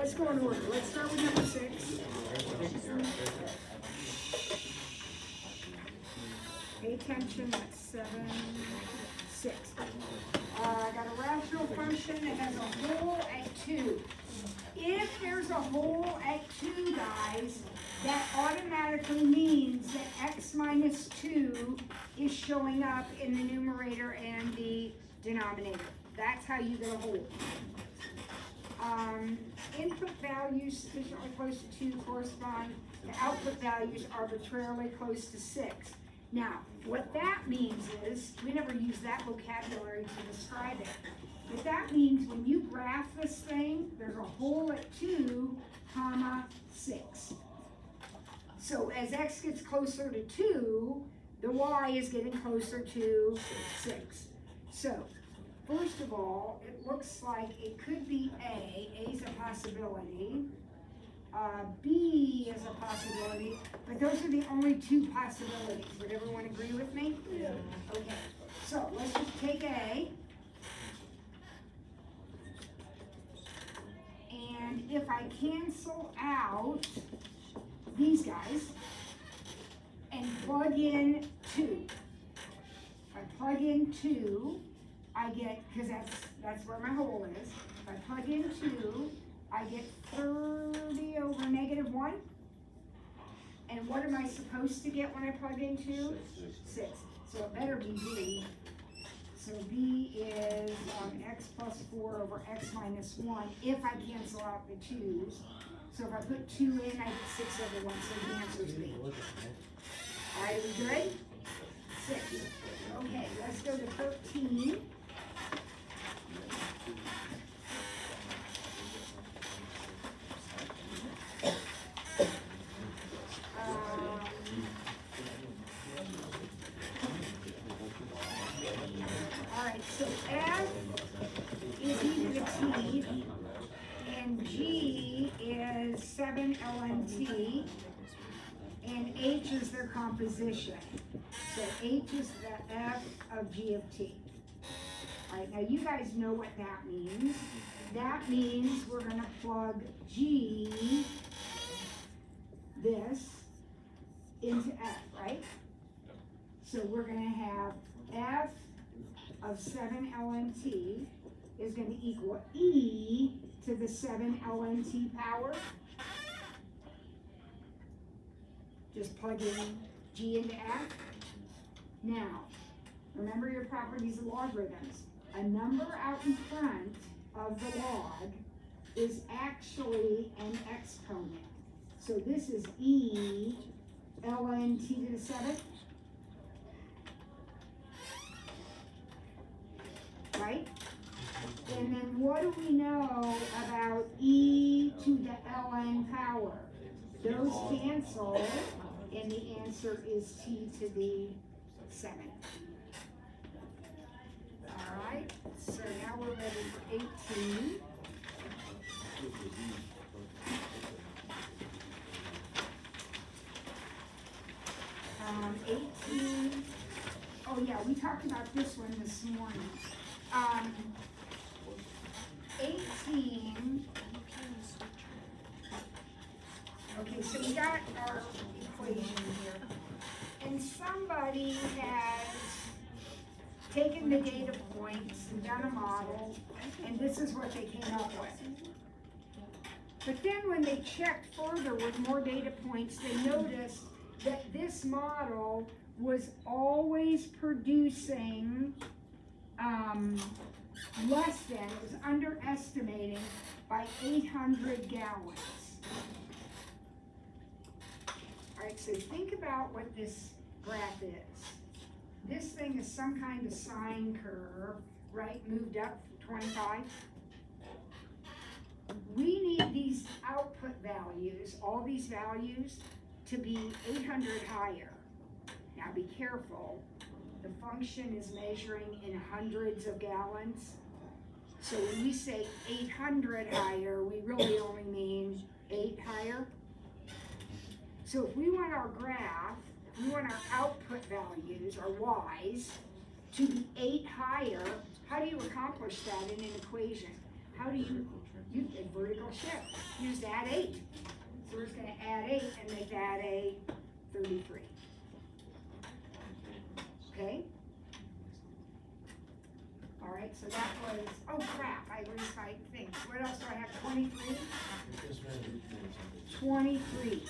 let's go in order. Let's start with number 6. Pay attention, that's 7, 6. I got a rational function that has a hole at 2. If there's a hole at 2, guys, that automatically means that x minus 2 is showing up in the numerator and the denominator. That's how you get a hole. Input values sufficiently close to 2 correspond to output values arbitrarily close to 6. Now, what that means is, we never use that vocabulary to describe it, but that means when you graph this thing, there's a hole at 2, comma, 6. So as x gets closer to 2, the y is getting closer to 6. So, first of all, it looks like it could be A. A is a possibility. B is a possibility, but those are the only 2 possibilities. Would everyone agree with me? Yeah. Okay, so let's just take A. And if I cancel out these guys and plug in 2, if I plug in 2, I get, because that's where my hole is. If I plug in 2, I get 30 over negative 1. And what am I supposed to get when I plug in 2? 6. So it better be B. So B is x plus 4 over x minus 1 if I cancel out the 2's. So if I put 2 in, I get 6 over 1. So the answer is B. All right, are we good? 6. Okay, let's go to 13. So F is e to the t, and G is 7 LNT, and H is their composition. So H is the F of G of T. All right, now you guys know what that means. That means we're going to plug G, this, into F, right? So we're going to have F of 7 LNT is going to equal e to the 7 LNT power. Just plug in G into F. Now, remember your properties of logarithms. A number out in front of the log is actually an exponent. So this is e ln t to the 7th. Right? And then what do we know about e to the ln power? Those cancel, and the answer is t to the 7th. All right, so now we're ready for 18. Um, 18, oh yeah, we talked about this one this morning. 18, okay, so we got our equation here, and somebody has taken the data points and done a model, and this is what they came up with. But then when they checked further with more data points, they noticed that this model was always producing less than, it was underestimating by 800 gallons. All right, so think about what this graph is. This thing is some kind of sine curve, right, moved up 25. We need these output values, all these values, to be 800 higher. Now be careful, the function is measuring in hundreds of gallons. So when we say 800 higher, we really only mean 8 higher. So if we want our graph, if we want our output values, our y's, to be 8 higher, how do you accomplish that in an equation? how do you get vertical shift? You just add 8. So we're just gonna add 8 and make that a 33. Okay? All right, so that was, oh crap, I erased my thing. What else do I have, 23? 23.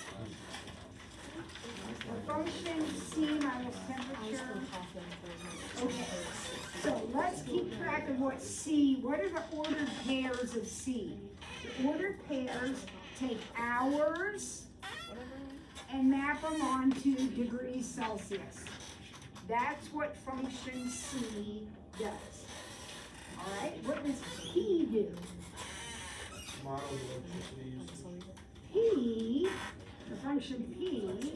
The function C minus temperature. Okay, so let's keep track of what C, what are the ordered pairs of C? The ordered pairs take hours and map them onto degrees Celsius. That's what function C does. All right, what does P do? P, the function P,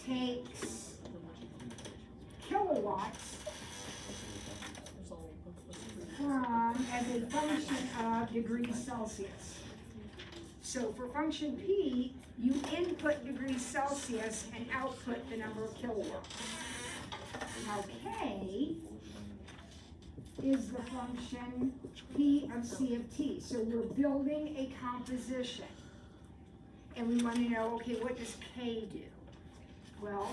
takes kilowatts from as a function of degrees Celsius. So for function P, you input degrees Celsius and output the number of kilowatts. Now K is the function P of C of T. So we're building a composition. And we want to know, okay, what does K do? Well,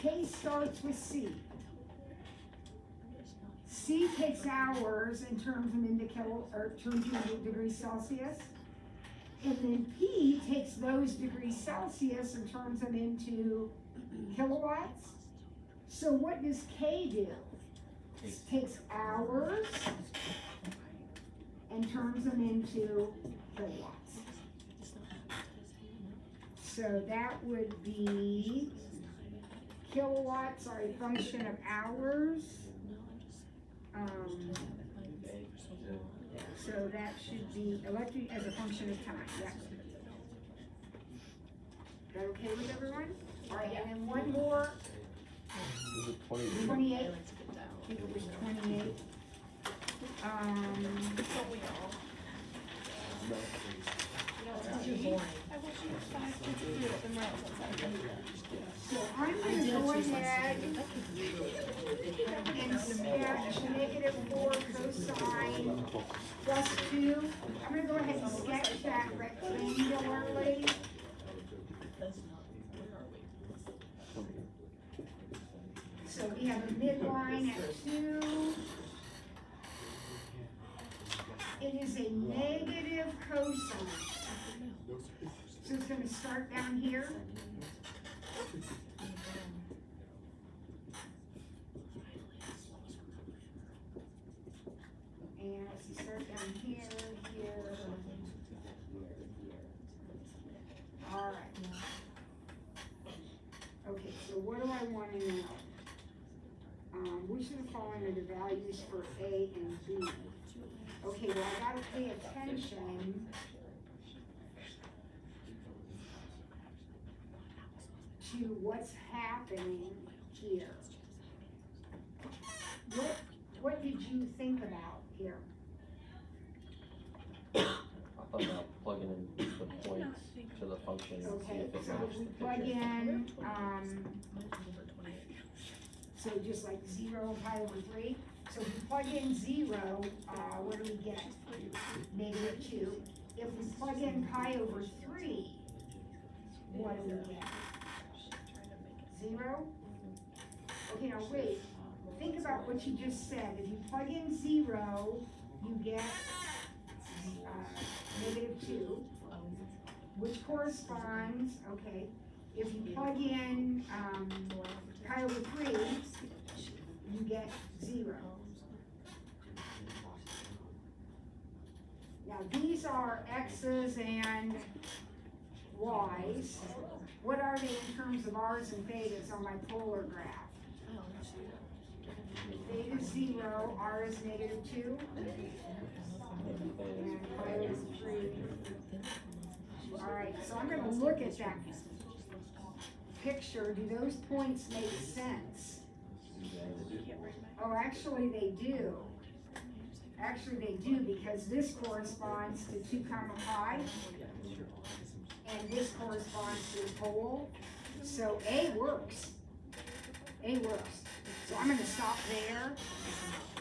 K starts with C. C takes hours and turns them into turns them into degrees Celsius. And then P takes those degrees Celsius and turns them into kilowatts. So what does K do? It takes hours and turns them into kilowatts. So that would be kilowatts are a function of hours. So that should be electric as a function of time. Yeah. Is that okay with everyone? All right, and then one more. Was it 28? 28. I think it was 28. So I'm going to go ahead and sketch -4 cosine plus 2. I'm going to go ahead and sketch that rectangularly. So we have a midline at 2. It is a negative cosine. So it's going to start down here. And let's see, start down here, here. All right. Okay, so what do I want to know? Which of the following are the values for A and B? Okay, well, I gotta pay attention to what's happening here. What did you think about here? I thought about plugging in the points to the function and see Okay, if it so matched if we the plug picture. in, so just like 0 pi over 3. So if we plug in 0, what do we get? -2. If we plug in pi over 3, what do we get? 0? Okay, now wait. Think about what you just said. If you plug in 0, you get -2, which corresponds, okay, if you plug in pi over 3, you get 0. Now these are x's and y's. What are they in terms of r's and thetas on my polar graph? Theta is 0, r is -2, and pi is 3. All right, so I'm going to look at that picture. Do those points make sense? Oh, actually they do. Actually they do, because this corresponds to 2 comma pi, and this corresponds to the pole. So A works. A works. So I'm going to stop there.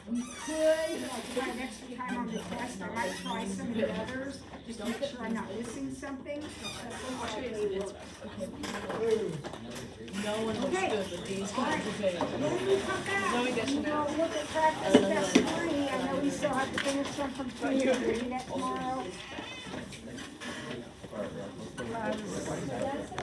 We could, like, if I have extra time on the test, try some of the others, just to make sure I'm not missing something. No one looks Okay. good with these kinds of things. When we come back, we'll look at practice test 3. I know we still have to finish some from 2, we'll do that tomorrow. Alright, yeah, let's bring it back.